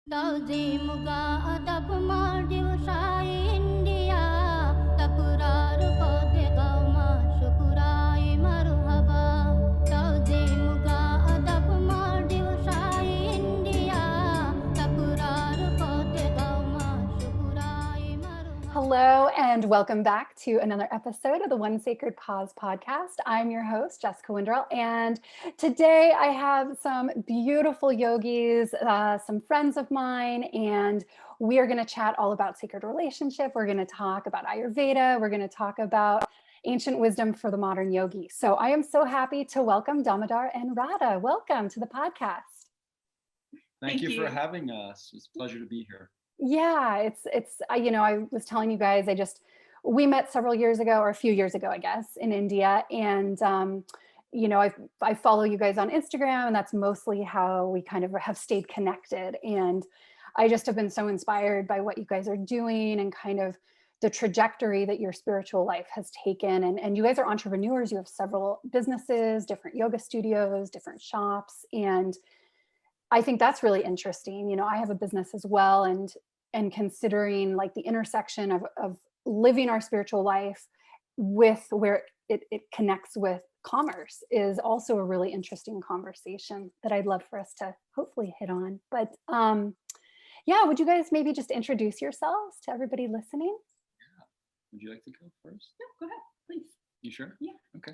Tauzimuga adapma divsai India tapurar podhe kauma shukurai marhaba Tauzimuga adapma divsai India tapurar podhe kauma shukurai marhaba. Hello and welcome back to another episode of the One Sacred Pause podcast. I'm your host, Jessica Winderl, and today I have some beautiful yogis, some friends of mine, and we are going to chat all about sacred relationship. We're going to talk about Ayurveda. We're going to talk about ancient wisdom for the modern yogi. So I am so happy to welcome Damodar and Radha. Welcome to the podcast. Thank you for having us. It's a pleasure to be here. Yeah, it's I was telling you guys, we met several years ago, or a few years ago, I guess, in India, and I follow you guys on Instagram, and that's mostly how we kind of have stayed connected. And I just have been so inspired by what you guys are doing and kind of the trajectory that your spiritual life has taken. And you guys are entrepreneurs. You have several businesses, different yoga studios, different shops, and I think that's really interesting. I have a business as well, and considering like the intersection of living our spiritual life with where it connects with commerce is also a really interesting conversation that I'd love for us to hopefully hit on. But yeah, would you guys maybe just introduce yourselves to everybody listening? Yeah. Would you like to go first? No, go ahead, please. You sure? Yeah. Okay.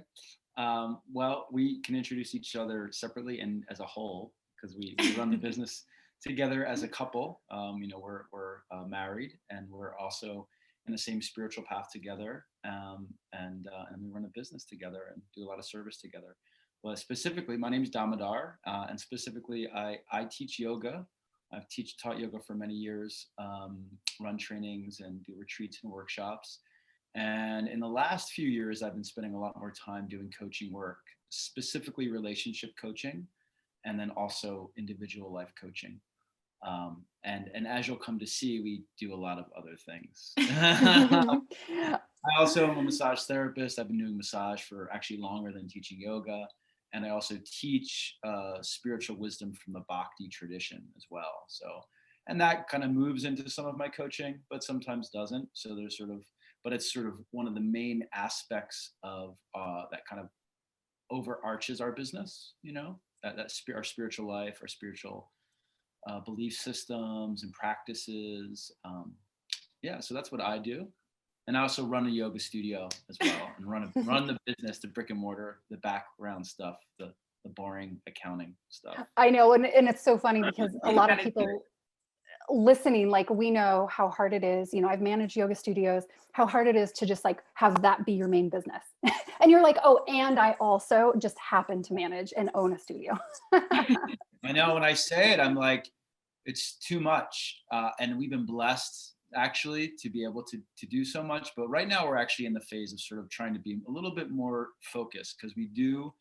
Well, we can introduce each other separately and as a whole, because we run the business together as a couple. We're married, and we're also in the same spiritual path together, and we run a business together and do a lot of service together. Well, specifically, my name is Damodar, and specifically, I teach yoga. I've taught yoga for many years, run trainings and do retreats and workshops. And in the last few years, I've been spending a lot more time doing coaching work, specifically relationship coaching, and then also individual life coaching. And as you'll come to see, we do a lot of other things. I also am a massage therapist. I've been doing massage for actually longer than teaching yoga. And I also teach spiritual wisdom from the Bhakti tradition as well. So, and that kind of moves into some of my coaching, but sometimes doesn't. So there's but it's sort of one of the main aspects of that kind of overarches our business, our spiritual life, our spiritual belief systems and practices. So that's what I do. And I also run a yoga studio as well, and run the business, the brick and mortar, the background stuff, the boring accounting stuff. I know, and it's so funny because a lot of people listening, like, we know how hard it is. I've managed yoga studios, how hard it is to just like have that be your main business. And you're like, oh, and I also just happen to manage and own a studio. I know, when I say it, I'm like, it's too much. And we've been blessed actually to be able to do so much. But right now we're actually in the phase of sort of trying to be a little bit more focused, because we do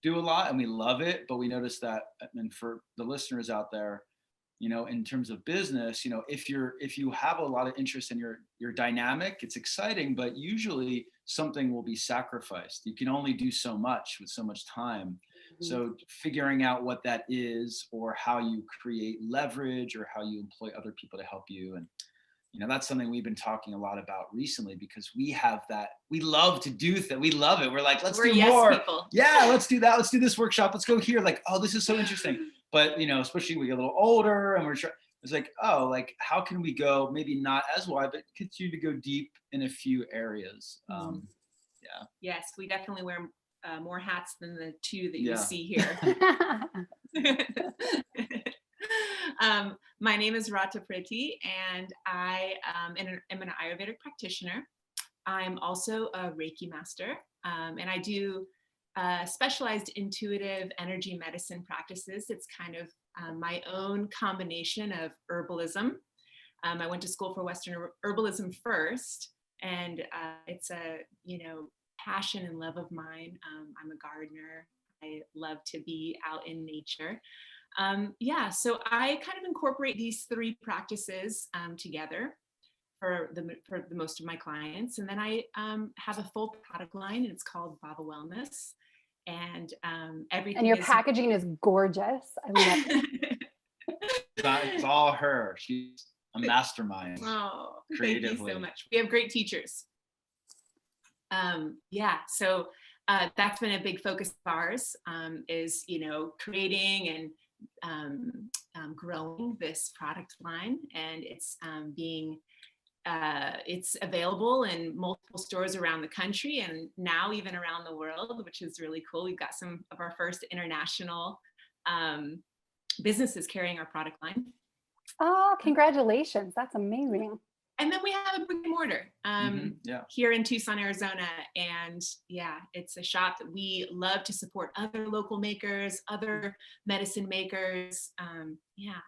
a lot and we love it. But we notice that, and for the listeners out there, in terms of business, if you have a lot of interest in your dynamic, it's exciting, but usually something will be sacrificed. You can only do so much with so much time. Mm-hmm. So figuring out what that is, or how you create leverage, or how you employ other people to help you. And, that's something we've been talking a lot about recently, because we have that, we love to do that. We love it. We're like, we're do more. People. Yeah, let's do that. Let's do this workshop. Let's go here. Like, oh, this is so interesting. But, especially we get a little older, and it's like, oh, like, how can we go maybe not as wide, but continue to go deep in a few areas. Yeah. Yes, we definitely wear more hats than the two that you see here. My name is Radha Priti, and I am an Ayurvedic practitioner. I'm also a Reiki master, and I do specialized intuitive energy medicine practices. It's kind of my own combination of herbalism. I went to school for Western herbalism first, and it's a passion and love of mine. I'm a gardener. I love to be out in nature. So I kind of incorporate these three practices together for the most of my clients, and then I have a full product line, and it's called Bhava Wellness. And everything. And your packaging is gorgeous. I love it. It's all her. She's a mastermind. Oh, creatively. thank you so much. We have great teachers. Yeah, so that's been a big focus of ours, is, creating and growing this product line, and it's it's available in multiple stores around the country and now even around the world, which is really cool. We've got some of our first international businesses carrying our product line. Oh, congratulations. That's amazing. And then we have a brick and mortar here in Tucson, Arizona. And yeah, it's a shop that we love to support other local makers, other medicine makers.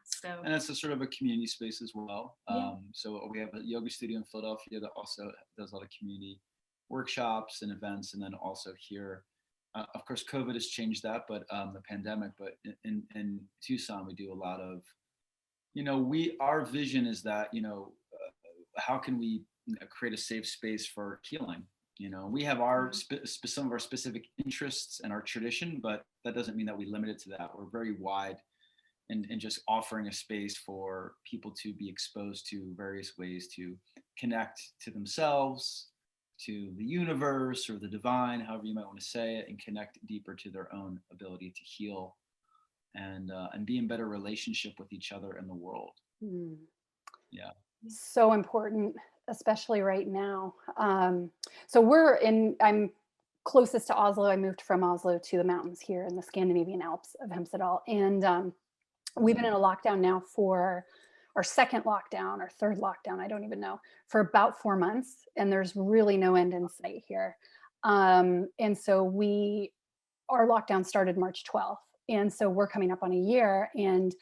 So. And it's a sort of a community space as well. So we have a yoga studio in Philadelphia that also does a lot of community workshops and events. And then also here, of course, COVID has changed that, but the pandemic, but in Tucson, we do a lot of, our vision is that, how can we create a safe space for healing? We have our some of our specific interests and our tradition, but that doesn't mean that we limit it to that. We're very wide and just offering a space for people to be exposed to various ways to connect to themselves, to the universe or the divine, however you might want to say it, and connect deeper to their own ability to heal and be in better relationship with each other and the world. Yeah. So important, especially right now. So I'm closest to Oslo. I moved from Oslo to the mountains here in the Scandinavian Alps of Hemsedal. And we've been in a lockdown now for our second lockdown or third lockdown, I don't even know, for about 4 months. And there's really no end in sight here. And so our lockdown started March 12th. And so we're coming up on a year, and,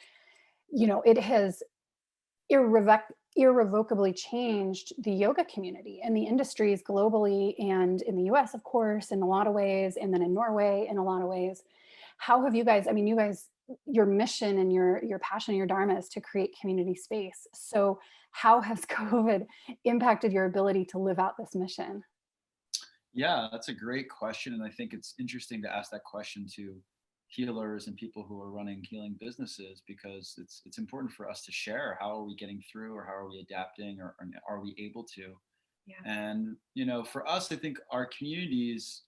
it has irrevocably changed the yoga community and the industries globally and in the US, of course, in a lot of ways, and then in Norway in a lot of ways. How have you guys, your mission and your passion and your dharma is to create community space. So how has COVID impacted your ability to live out this mission? Yeah, that's a great question. And I think it's interesting to ask that question to healers and people who are running healing businesses, because it's important for us to share how are we getting through, or how are we adapting, or are we able to. And for us, I think our communities,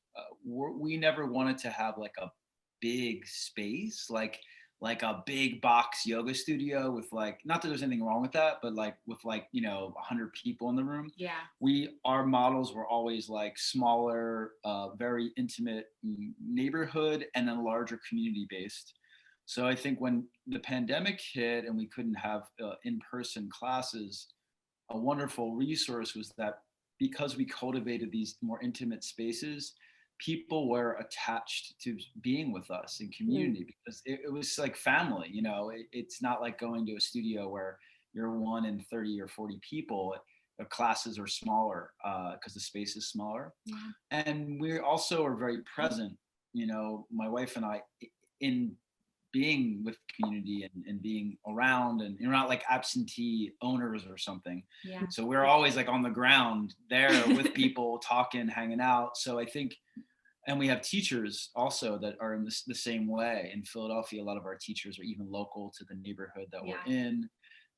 we never wanted to have like a big space, like a big box yoga studio with not that there's anything wrong with that, but with 100 people in the room. Our models were always smaller, very intimate neighborhood, and then larger community based. So I think when the pandemic hit and we couldn't have in-person classes, a wonderful resource was that because we cultivated these more intimate spaces, people were attached to being with us in community, because it was like family. It's not like going to a studio where you're 1 in 30 or 40 people. The classes are smaller because the space is smaller. And we also are very present, my wife and I, in being with community and being around, and you're not like absentee owners or something. So we're always on the ground there with people, talking, hanging out. So I think, and we have teachers also that are in the same way. In Philadelphia, a lot of our teachers are even local to the neighborhood that we're in.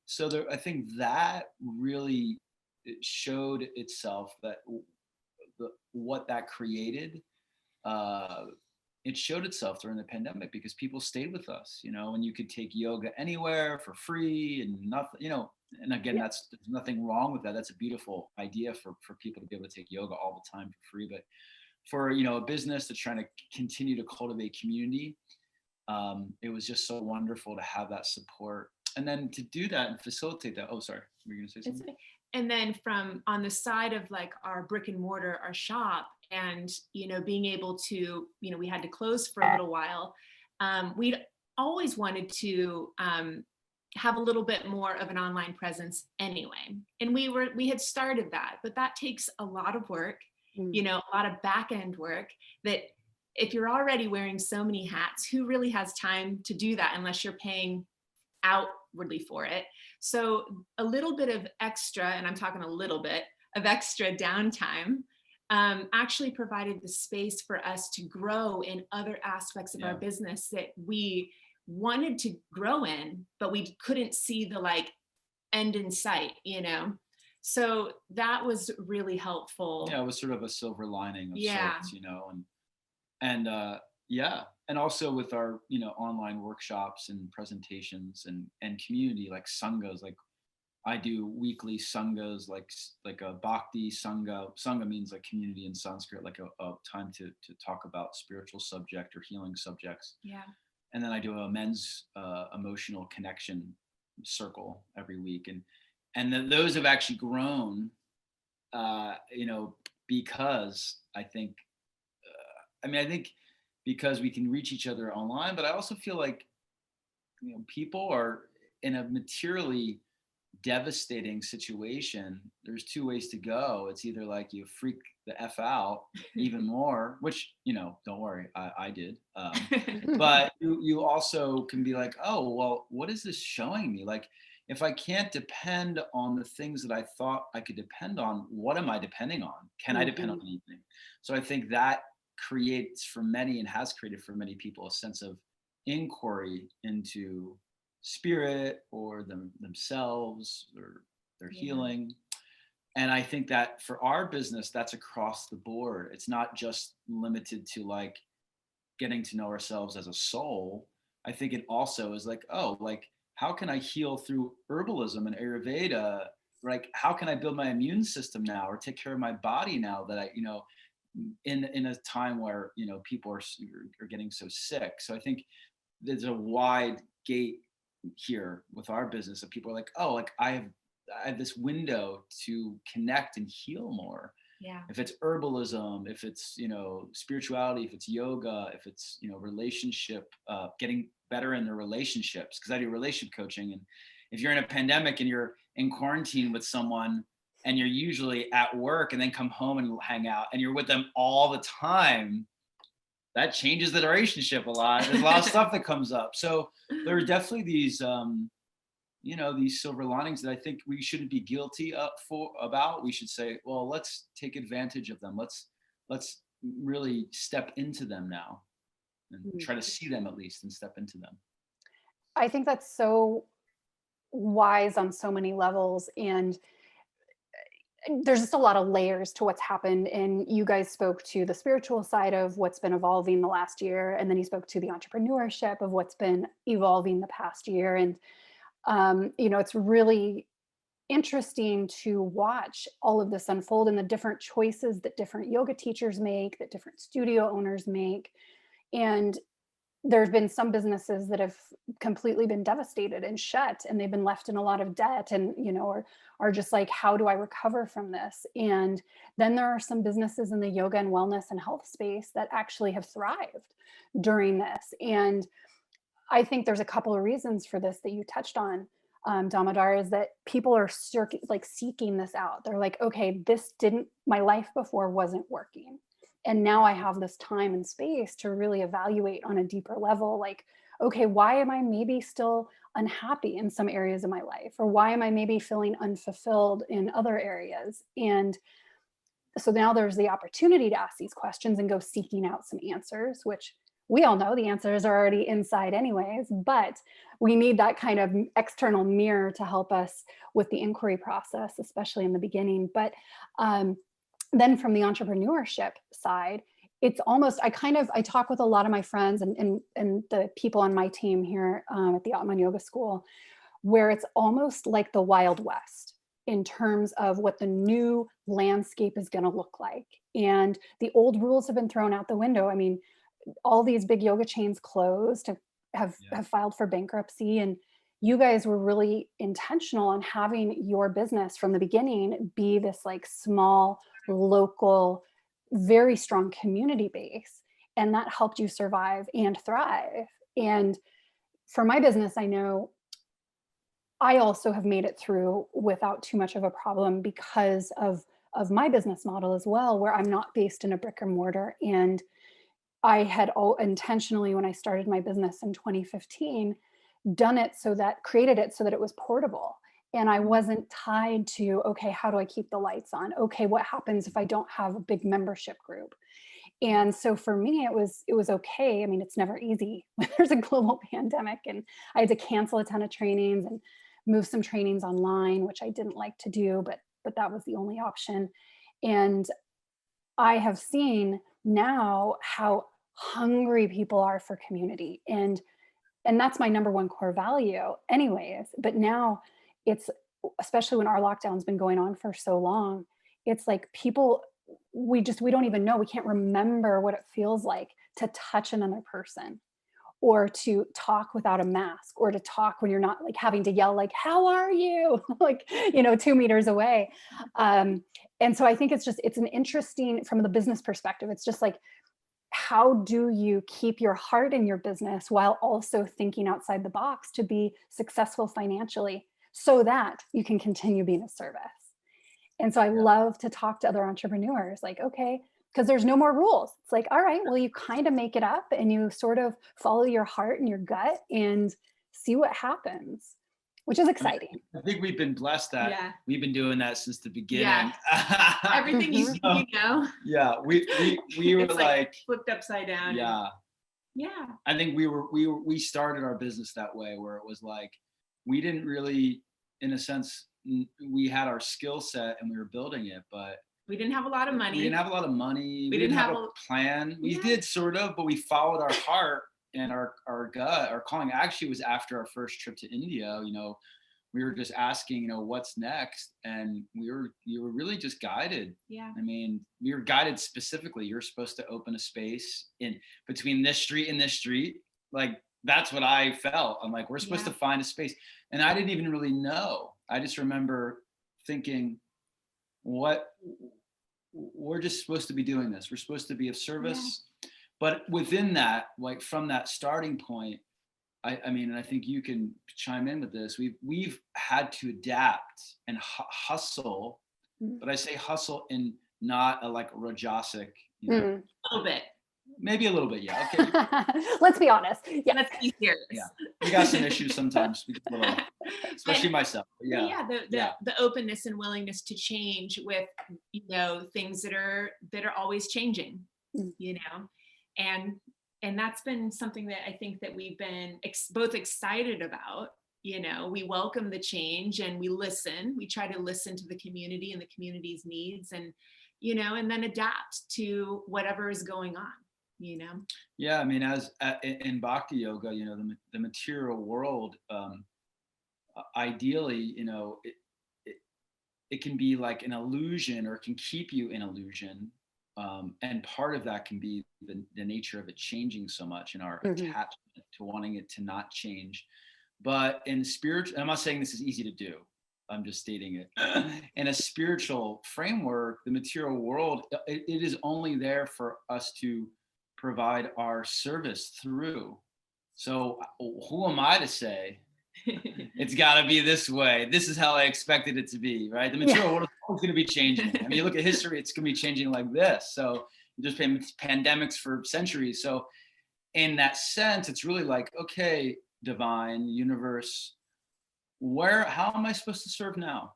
So I think that really showed itself, that what that created, it showed itself during the pandemic, because people stayed with us, and you could take yoga anywhere for free and nothing, and again, there's nothing wrong with that. That's a beautiful idea for people to be able to take yoga all the time for free. But for a business that's trying to continue to cultivate community, it was just so wonderful to have that support, and then to do that and facilitate that. Oh, sorry, were you gonna say something? And then from on the side of our brick and mortar, our shop, and being able to, we had to close for a little while. We'd always wanted to have a little bit more of an online presence anyway, and we had started that, but that takes a lot of work. A lot of back end work, that if you're already wearing so many hats, who really has time to do that unless you're paying outwardly for it? So a little bit of extra, and I'm talking a little bit of extra downtime, actually provided the space for us to grow in other aspects of our business that we wanted to grow in, but we couldn't see the like end in sight, you know? So that was really helpful. Yeah, it was sort of a silver lining of Yeah. sorts, you know, yeah, and also with our, you know, online workshops and presentations and community like sanghas, like I do weekly sanghas, like a Bhakti sangha. Sangha means like community in Sanskrit, like a time to talk about spiritual subject or healing subjects. Yeah. And then I do a men's emotional connection circle every week, and then those have actually grown, you know, because I think, I think because we can reach each other online, but I also feel like, you know, people are in a materially devastating situation. There's two ways to go. It's either like you freak the F out even more, which, you know, don't worry, I did. But you also can be like, oh, well, what is this showing me? Like, if I can't depend on the things that I thought I could depend on, what am I depending on? Can I depend on anything? So I think that creates for many, and has created for many people, a sense of inquiry into spirit or themselves or their healing. And I think that for our business, that's across the board. It's not just limited to like getting to know ourselves as a soul. I think it also is like, oh, like, how can I heal through herbalism and Ayurveda? Like, how can I build my immune system now or take care of my body now that I, you know, in a time where, you know, people are getting so sick. So I think there's a wide gate here with our business of people are like, oh, like I have this window to connect and heal more. Yeah. If it's herbalism, if it's, you know, spirituality, if it's yoga, if it's, you know, relationship, getting better in their relationships, because I do relationship coaching. And if you're in a pandemic and you're in quarantine with someone and you're usually at work and then come home and hang out and you're with them all the time, that changes the relationship a lot. There's a lot of stuff that comes up. So there are definitely these, you know, these silver linings that I think we shouldn't be guilty about. We should say, well, let's take advantage of them. Let's really step into them now and try to see them at least and step into them. I think that's so wise on so many levels. And there's just a lot of layers to what's happened. And you guys spoke to the spiritual side of what's been evolving the last year. And then you spoke to the entrepreneurship of what's been evolving the past year. And, you know, it's really interesting to watch all of this unfold and the different choices that different yoga teachers make, that different studio owners make. And there's been some businesses that have completely been devastated and shut, and they've been left in a lot of debt, and, you know, are just like, how do I recover from this? And then there are some businesses in the yoga and wellness and health space that actually have thrived during this. And I think there's a couple of reasons for this that you touched on, Damodar, is that people are seeking this out. They're like, okay, my life before wasn't working. And now I have this time and space to really evaluate on a deeper level, like, okay, why am I maybe still unhappy in some areas of my life? Or why am I maybe feeling unfulfilled in other areas? And so now there's the opportunity to ask these questions and go seeking out some answers, which we all know the answers are already inside anyways, but we need that kind of external mirror to help us with the inquiry process, especially in the beginning. But then from the entrepreneurship side, it's almost, I talk with a lot of my friends and the people on my team here at the Atman Yoga School, where it's almost like the Wild West in terms of what the new landscape is going to look like. And the old rules have been thrown out the window. I mean, all these big yoga chains closed, have filed for bankruptcy. And you guys were really intentional on having your business from the beginning be this like small, local, very strong community base. And that helped you survive and thrive. And for my business, I know I also have made it through without too much of a problem because of my business model as well, where I'm not based in a brick and mortar. And I had intentionally, when I started my business in 2015, created it so that it was portable. And I wasn't tied to, okay, how do I keep the lights on? Okay, what happens if I don't have a big membership group? And so for me, it was okay. I mean, it's never easy when there's a global pandemic, and I had to cancel a ton of trainings and move some trainings online, which I didn't like to do, but that was the only option. And I have seen now how hungry people are for community, and that's my number one core value anyways. But now it's, especially when our lockdown's been going on for so long, it's like people, we don't even know, we can't remember what it feels like to touch another person, or to talk without a mask, or to talk when you're not like having to yell like, how are you, like, 2 meters away. And so I think it's an interesting, from the business perspective, it's just like, how do you keep your heart in your business while also thinking outside the box to be successful financially, so that you can continue being a service? And so I love to talk to other entrepreneurs, like, okay, because there's no more rules. It's like, all right, well, you kind of make it up and you sort of follow your heart and your gut and see what happens, which is exciting. I think we've been blessed that we've been doing that since the beginning. Yeah. Everything you know. Yeah, we were like flipped upside down. Yeah. Yeah. I think we started our business that way, where it was like, we didn't really, in a sense, we had our skill set and we were building it, but we didn't have a lot of money. We didn't have a plan. We did sort of, but we followed our heart and our gut. Our calling actually was after our first trip to India. We were just asking, what's next, and you were really just guided. Yeah. I mean, we were guided specifically. You're supposed to open a space in between this street and this street. Like, that's what I felt. I'm like, we're supposed to find a space, and I didn't even really know. I just remember thinking, we're just supposed to be doing this. We're supposed to be of service. Yeah. But within that, like from that starting point, I mean, and I think you can chime in with this, we've had to adapt and hustle, but I say hustle in not a like Rajasic, a little bit. Maybe a little bit, yeah. Okay. Let's be honest. Yeah, let's be serious. Yeah, we got some issues sometimes, especially myself. Yeah, the openness and willingness to change with things that are always changing, and that's been something that I think that we've been both excited about. We welcome the change and we listen. We try to listen to the community and the community's needs, and and then adapt to whatever is going on. Yeah, I mean, as in Bhakti yoga, the material world, ideally, it can be like an illusion, or it can keep you in illusion, and part of that can be the nature of it changing so much, and our attachment to wanting it to not change. But in spiritual, I'm not saying this is easy to do, I'm just stating it. In a spiritual framework, the material world, it is only there for us to provide our service through. So who am I to say it's got to be this way? This is how I expected it to be, right? The material world is always going to be changing. I mean, you look at history, it's going to be changing like this. So there's been pandemics for centuries. So in that sense, it's really like, okay, divine, universe, how am I supposed to serve now?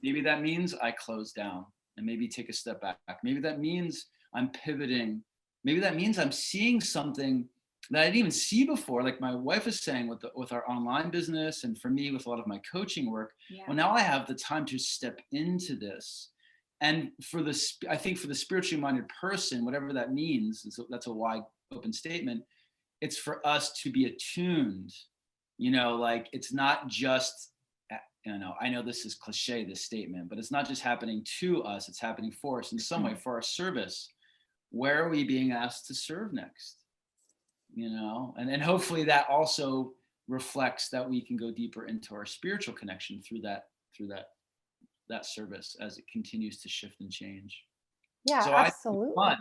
Maybe that means I close down and maybe take a step back. Maybe that means I'm pivoting. Maybe that means I'm seeing something that I didn't even see before. Like my wife is saying with our online business, and for me with a lot of my coaching work. Well, now I have the time to step into this. And I think for the spiritually minded person, whatever that means, that's a wide open statement. It's for us to be attuned, like it's not just, I know this is cliche, this statement, but it's not just happening to us, it's happening for us in some way, for our service. Where are we being asked to serve next? And hopefully that also reflects that we can go deeper into our spiritual connection through that service as it continues to shift and change. Yeah, so absolutely. It's fun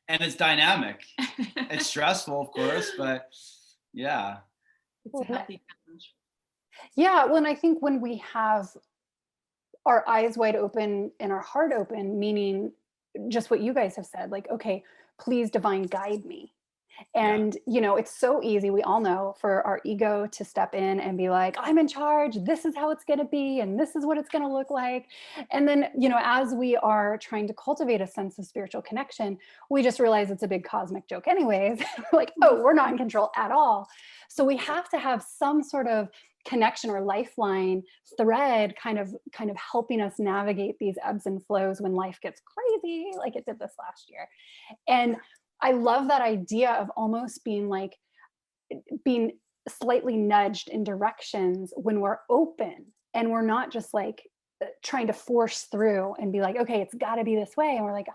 and it's dynamic. It's stressful, of course, but yeah. It's a healthy challenge. Yeah, well, and I think when we have our eyes wide open and our heart open, meaning just what you guys have said, like, okay, please divine guide me. And, it's so easy. We all know for our ego to step in and be like, I'm in charge. This is how it's going to be. And this is what it's going to look like. And then, as we are trying to cultivate a sense of spiritual connection, we just realize it's a big cosmic joke anyways. Like, oh, we're not in control at all. So we have to have some sort of connection or lifeline thread kind of helping us navigate these ebbs and flows when life gets crazy, like it did this last year. And I love that idea of almost being slightly nudged in directions when we're open and we're not just like trying to force through and be like, okay, it's got to be this way. And we're like,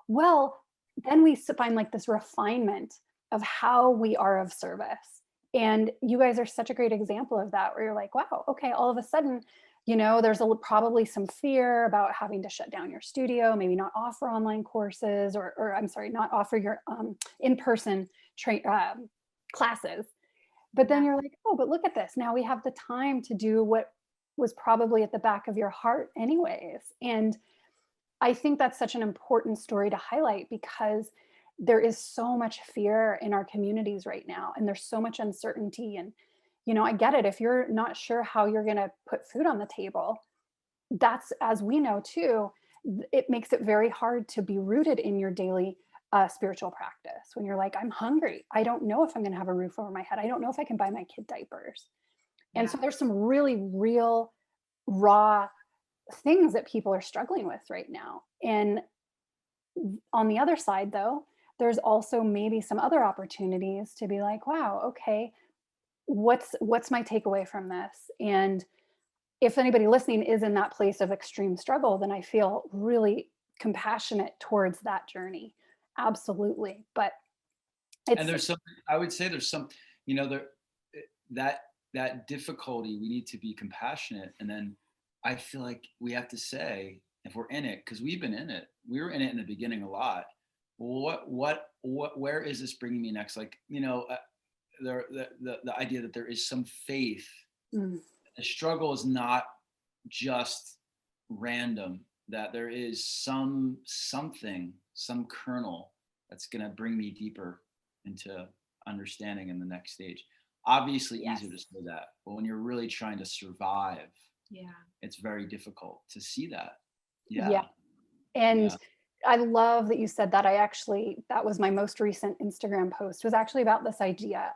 well, then we find like this refinement of how we are of service. And you guys are such a great example of that, where you're like, wow, okay, all of a sudden, there's probably some fear about having to shut down your studio, maybe not offer online courses, or I'm sorry, not offer your in-person classes. But then you're like, oh, but look at this. Now we have the time to do what was probably at the back of your heart anyways. And I think that's such an important story to highlight, because there is so much fear in our communities right now, and there's so much uncertainty. And I get it. If you're not sure how you're going to put food on the table, that's, as we know too, it makes it very hard to be rooted in your daily spiritual practice. When you're like, I'm hungry, I don't know if I'm going to have a roof over my head. I don't know if I can buy my kid diapers. And so there's some really real, raw things that people are struggling with right now. And on the other side, though, there's also maybe some other opportunities to be like, wow, okay, what's my takeaway from this? And if anybody listening is in that place of extreme struggle, then I feel really compassionate towards that journey. Absolutely. But and there's some, I would say there's some, that difficulty, we need to be compassionate. And then I feel like we have to say, if we're in it, because we've been in it, we were in it in the beginning a lot. Where is this bringing me next? Like, the idea that there is some faith. The struggle is not just random, that there is some kernel that's going to bring me deeper into understanding in the next stage. Obviously easier to say that, but when you're really trying to survive, it's very difficult to see that. And I love that you said that. That was my most recent Instagram post, was actually about this idea.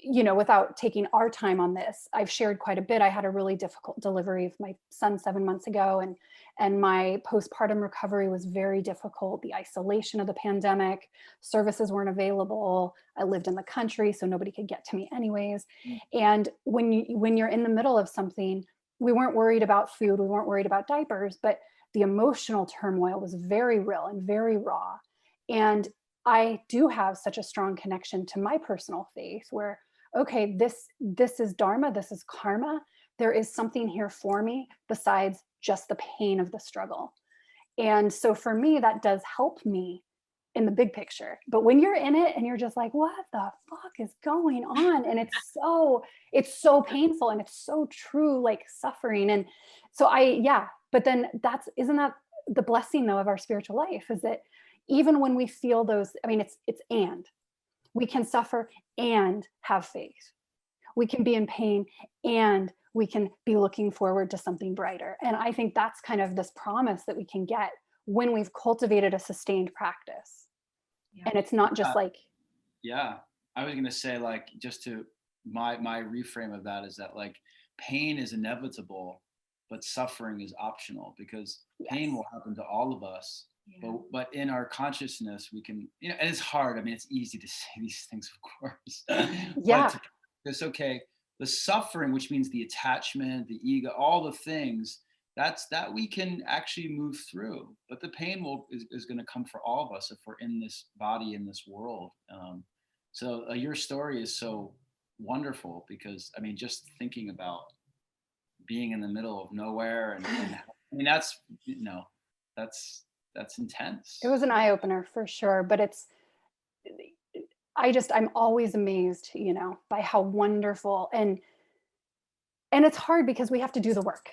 Without taking our time on this, I've shared quite a bit. I had a really difficult delivery of my son 7 months ago, and my postpartum recovery was very difficult. The isolation of the pandemic, services weren't available. I lived in the country, so nobody could get to me anyways. And when you're in the middle of something, we weren't worried about food, we weren't worried about diapers, but the emotional turmoil was very real and very raw. And I do have such a strong connection to my personal faith, where, okay, this is dharma, this is karma. There is something here for me besides just the pain of the struggle. And so for me, that does help me in the big picture. But when you're in it and you're just like, what the fuck is going on? And it's so painful, and it's so true, like suffering. And so but then isn't that the blessing though of our spiritual life, is that even when we feel those, and we can suffer and have faith. We can be in pain and we can be looking forward to something brighter. And I think that's kind of this promise that we can get when we've cultivated a sustained practice. And it's not just like. I was going to say, like, just to my reframe of that is that, like, pain is inevitable, but suffering is optional, because pain will happen to all of us. But in our consciousness, we can, and it's hard. It's easy to say these things, of course. But it's okay. The suffering, which means the attachment, the ego, all the things, that we can actually move through. But the pain is going to come for all of us if we're in this body, in this world. So your story is so wonderful, because just thinking about being in the middle of nowhere, and that's intense. It was an eye opener for sure, but I'm always amazed, by how wonderful, and it's hard because we have to do the work.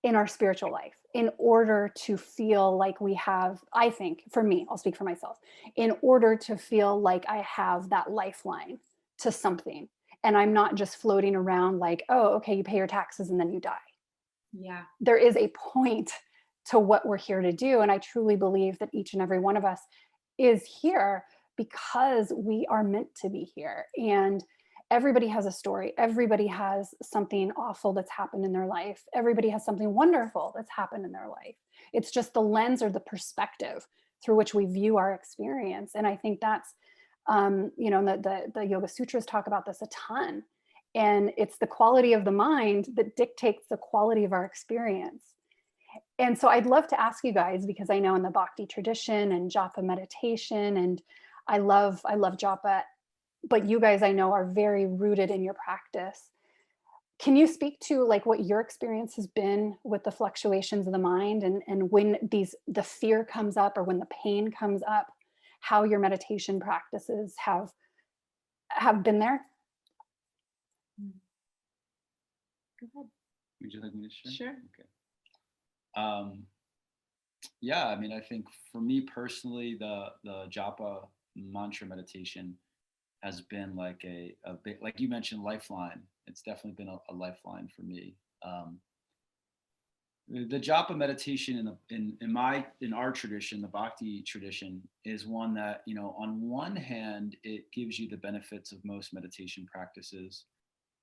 in our spiritual life in order to feel like we have, I think, for me, I'll speak for myself, in order to feel like I have that lifeline to something. And I'm not just floating around like, oh, okay, you pay your taxes and then you die. Yeah. There is a point to what we're here to do. And I truly believe that each and every one of us is here because we are meant to be here. And everybody has a story. Everybody has something awful that's happened in their life. Everybody has something wonderful that's happened in their life. It's just the lens or the perspective through which we view our experience. And I think that's, the Yoga Sutras talk about this a ton. And it's the quality of the mind that dictates the quality of our experience. And so I'd love to ask you guys, because I know in the Bhakti tradition and japa meditation, and I love japa, but you guys I know are very rooted in your practice. Can you speak to like what your experience has been with the fluctuations of the mind, and when the fear comes up or when the pain comes up, how your meditation practices have been there? Go ahead. Would you like me to share? Sure. Okay. Yeah, I mean, I think for me personally, the japa mantra meditation has been like a bit, like you mentioned, lifeline. It's definitely been a lifeline for me. The japa meditation in our tradition, the Bhakti tradition, is one that, on one hand, it gives you the benefits of most meditation practices,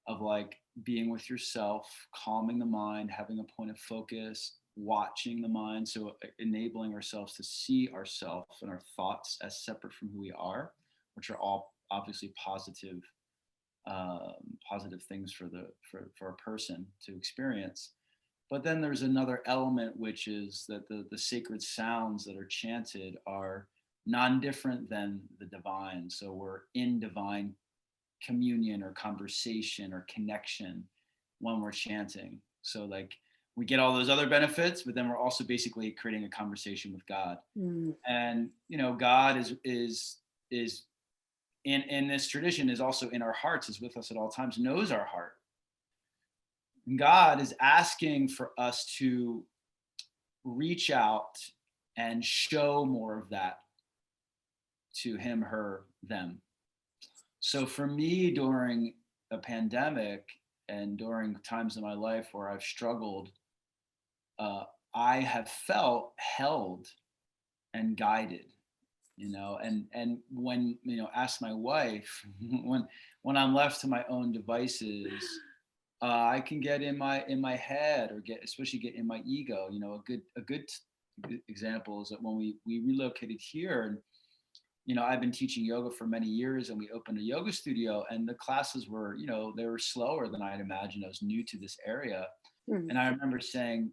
of like being with yourself, calming the mind, having a point of focus, watching the mind. So enabling ourselves to see ourselves and our thoughts as separate from who we are, which are all obviously positive things for a person to experience. But then there's another element, which is that the sacred sounds that are chanted are non-different than the divine. So we're in divine communion or conversation or connection when we're chanting. So like we get all those other benefits, but then we're also basically creating a conversation with God. And God is in this tradition, is also in our hearts, is with us at all times, knows our heart. And God is asking for us to reach out and show more of that to him, her, them. So for me, during a pandemic and during times in my life where I've struggled, I have felt held and guided, and when, ask my wife, when I'm left to my own devices, I can get in my head, or especially get in my ego. A good example is that when we relocated here, and I've been teaching yoga for many years, and we opened a yoga studio, and the classes were, they were slower than I'd imagined. I was new to this area. And I remember saying,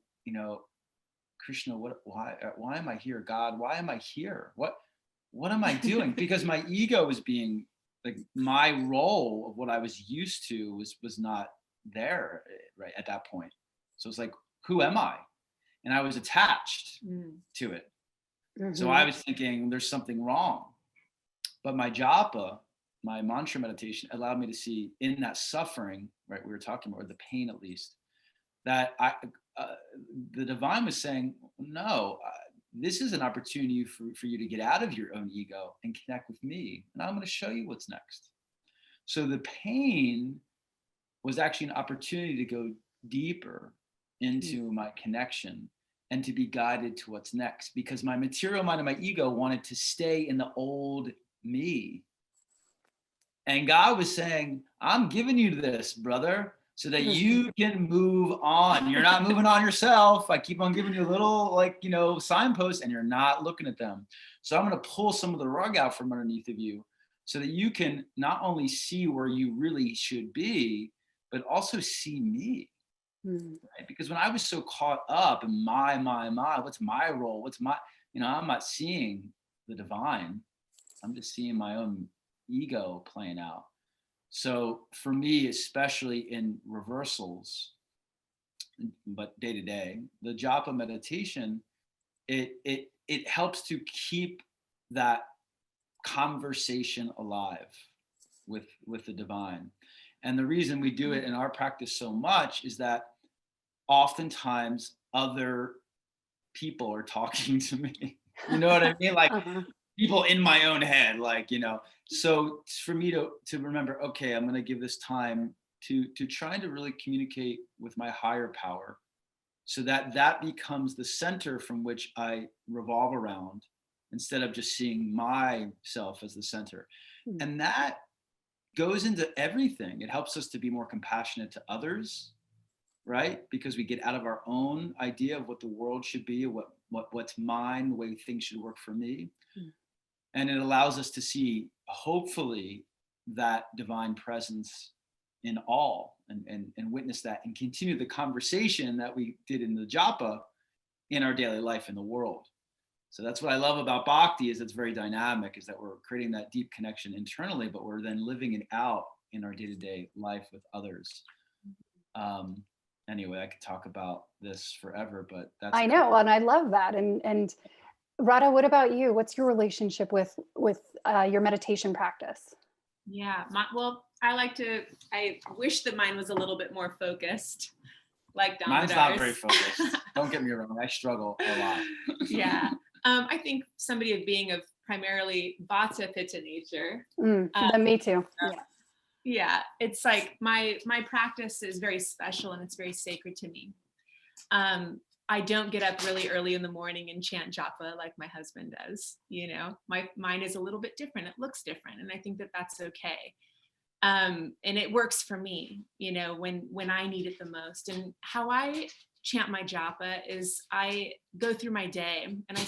Krishna, why am I here? God, why am I here? What am I doing? Because my ego was being, like, my role of what I was used to was not there right at that point. So it's like, who am I? And I was attached to it. So I was thinking there's something wrong. But my japa, my mantra meditation, allowed me to see in that suffering, right, we were talking about, or the pain at least, that the divine was saying, no, this is an opportunity for you to get out of your own ego and connect with me. And I'm going to show you what's next. So the pain was actually an opportunity to go deeper into my connection and to be guided to what's next, because my material mind and my ego wanted to stay in the old me. And God was saying, I'm giving you this, brother, so that you can move on. You're not moving on yourself. I keep on giving you a little, signposts, and you're not looking at them. So I'm going to pull some of the rug out from underneath of you so that you can not only see where you really should be, but also see me. Right? Because when I was so caught up in my, what's my role? What's my, I'm not seeing the divine. I'm just seeing my own ego playing out. So for me, especially in reversals, but day to day, the japa meditation, it helps to keep that conversation alive with the divine. And the reason we do it in our practice so much is that oftentimes other people are talking to me. You know what I mean? Like people in my own head, like, so for me to remember, okay, I'm going to give this time to trying to really communicate with my higher power, so that becomes the center from which I revolve around, instead of just seeing myself as the center. And that goes into everything. It helps us to be more compassionate to others, right? Because we get out of our own idea of what the world should be, what's mine, the way things should work for me. And it allows us to see, hopefully, that divine presence in all, and witness that, and continue the conversation that we did in the japa in our daily life in the world. So that's what I love about Bhakti, is it's very dynamic, is that we're creating that deep connection internally, but we're then living it out in our day-to-day life with others. Anyway, I could talk about this forever, but that's— I know, and I love that. And Radha, what about you? What's your relationship with your meditation practice? Yeah, I wish that mine was a little bit more focused, like Damodar's. Mine's not very focused. Don't get me wrong, I struggle a lot. Yeah, I think somebody of being of primarily Vata Pitta nature. Me too. Yeah, it's like my practice is very special and it's very sacred to me. I don't get up really early in the morning and chant japa like my husband does. Mine is a little bit different. It looks different, and I think that that's okay. And it works for me, when I need it the most. And how I chant my japa is I go through my day and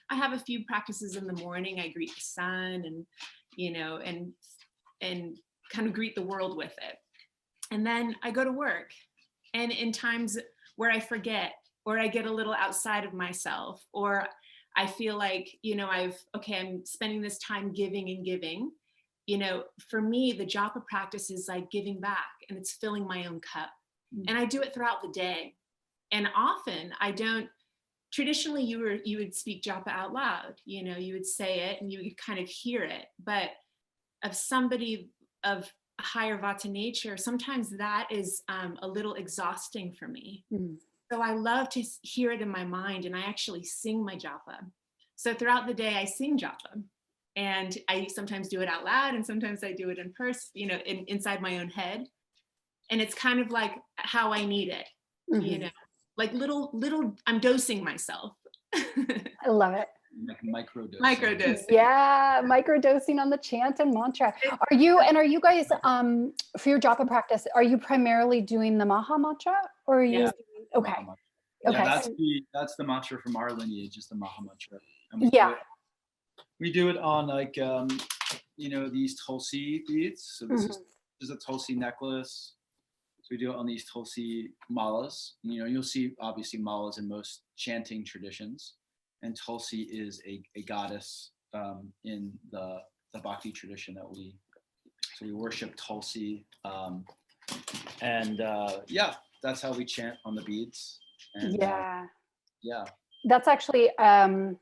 I have a few practices in the morning. I greet the sun and kind of greet the world with it. And then I go to work, and in times where I forget, or I get a little outside of myself, or I feel like, I'm spending this time giving and giving. For me, the japa practice is like giving back, and it's filling my own cup. And I do it throughout the day. And often I don't, traditionally you would speak japa out loud, you would say it and you would kind of hear it. But of somebody of a higher vata nature, sometimes that is a little exhausting for me. So I love to hear it in my mind, and I actually sing my japa. So throughout the day I sing japa, and I sometimes do it out loud, and sometimes I do it in person, inside my own head. And it's kind of like how I need it, like little, I'm dosing myself. I love it. Like microdosing. Microdosing. Yeah, microdosing on the chant and mantra. Are you guys, for your japa practice, are you primarily doing the Maha mantra, or are you? Yeah. Okay. Yeah, that's the mantra from our lineage, is the Maha mantra. And we do it on like these Tulsi beads. So this is a Tulsi necklace. So we do it on these Tulsi malas. You'll see obviously malas in most chanting traditions, and Tulsi is a goddess in the Bhakti tradition that we worship Tulsi, and that's how we chant on the beads. And, that's actually I'm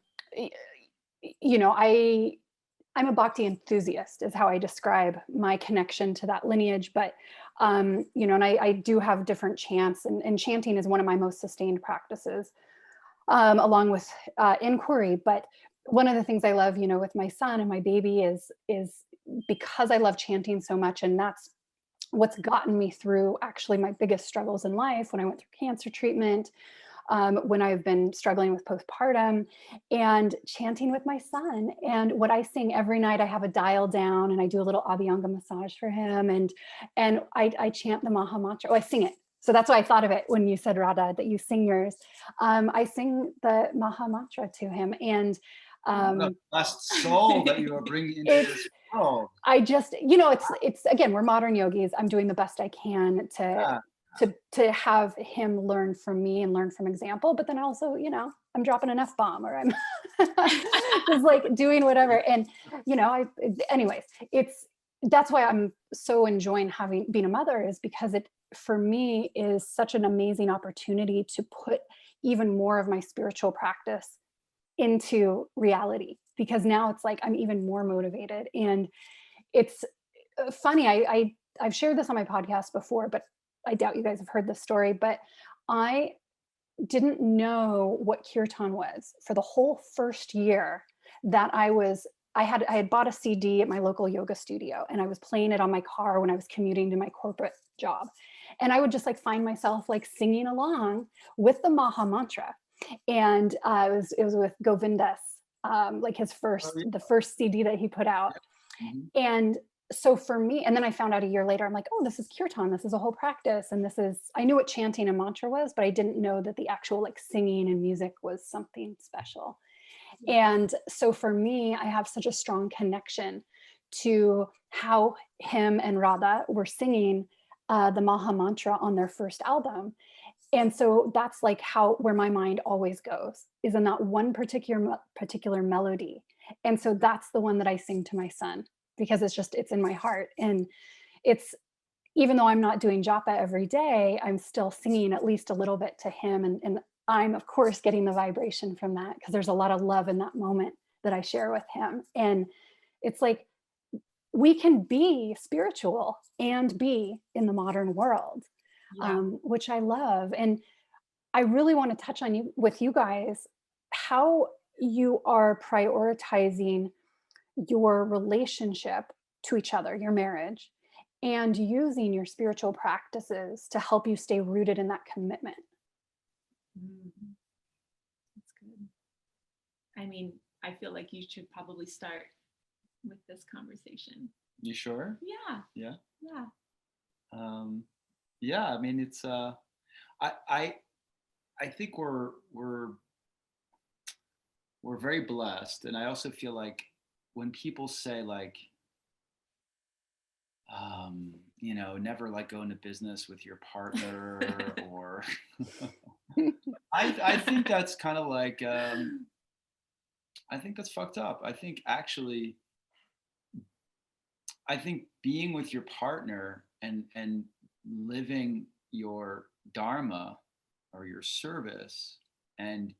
a Bhakti enthusiast is how I describe my connection to that lineage. But and I do have different chants, and chanting is one of my most sustained practices, along with inquiry. But one of the things I love, with my son and my baby is because I love chanting so much, and that's what's gotten me through actually my biggest struggles in life, when I went through cancer treatment, when I've been struggling with postpartum, and chanting with my son. And what I sing every night, I have a dial down, and I do a little Abhyanga massage for him, and I chant the Maha mantra. Oh, I sing it. So that's why I thought of it when you said, Radha, that you sing yours. I sing the Maha mantra to him, and the blessed soul that you are bringing into this world. I just, it's again, we're modern yogis. I'm doing the best I can to have him learn from me and learn from example. But then also, I'm dropping an F-bomb, or I'm just like doing whatever. And, anyways, that's why I'm so enjoying being a mother, is because it, for me, is such an amazing opportunity to put even more of my spiritual practice into reality, because now it's like I'm even more motivated. And it's funny, I've shared this on my podcast before, but I doubt you guys have heard this story. But I didn't know what kirtan was for the whole first year that I had bought a CD at my local yoga studio, and I was playing it on my car when I was commuting to my corporate job. And I would just like find myself like singing along with the Maha Mantra. And it was with Govindas, like Oh, yeah. the first CD that he put out. Mhm. And so for me, and then I found out a year later, I'm like, oh, this is kirtan. This is a whole practice. And I knew what chanting a mantra was, but I didn't know that the actual like singing and music was something special. And so for me, I have such a strong connection to how him and Radha were singing the Maha Mantra on their first album. And so that's like where my mind always goes, is in that one particular melody. And so that's the one that I sing to my son, because it's in my heart. And it's, even though I'm not doing japa every day, I'm still singing at least a little bit to him. And I'm, of course, getting the vibration from that, because there's a lot of love in that moment that I share with him. And it's like, we can be spiritual and be in the modern world, which I love. And I really want to touch on with you guys, how you are prioritizing your relationship to each other, your marriage, and using your spiritual practices to help you stay rooted in that commitment. That's good. I mean, I feel like you should probably start with this conversation. You sure? Yeah. Yeah. Yeah. Yeah. I mean, it's I think we're very blessed, and I also feel like when people say like, never like go into business with your partner, or I think that's kind of like, I think that's fucked up. I think actually, I think being with your partner and living your dharma or your service, and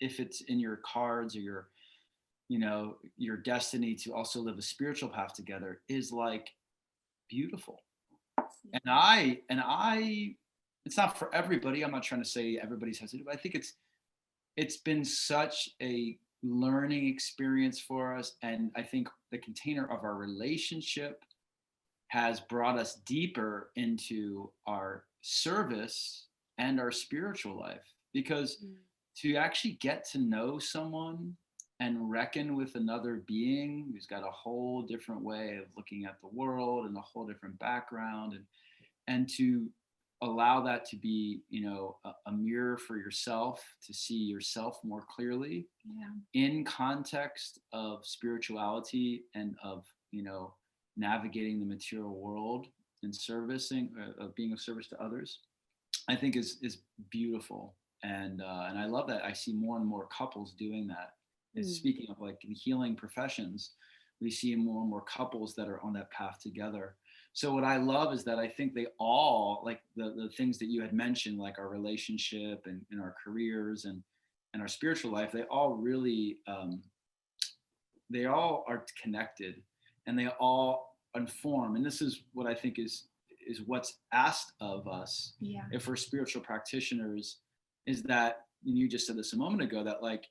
if it's in your cards or your destiny to also live a spiritual path together, is like beautiful. And I it's not for everybody. I'm not trying to say everybody's has to do, but I think it's been such a learning experience for us. And I think the container of our relationship has brought us deeper into our service and our spiritual life, because to actually get to know someone and reckon with another being who's got a whole different way of looking at the world and a whole different background, and to allow that to be a mirror for yourself, to see yourself more clearly in context of spirituality and of navigating the material world and servicing, of being of service to others, I think is beautiful. And I love that I see more and more couples doing that. Speaking of like the healing professions, we see more and more couples that are on that path together. So what I love is that I think they all, like the things that you had mentioned, like our relationship and in our careers and our spiritual life, they all really, they all are connected, and they all inform. And this is what I think is what's asked of us, if we're spiritual practitioners, is that, and you just said this a moment ago, that like,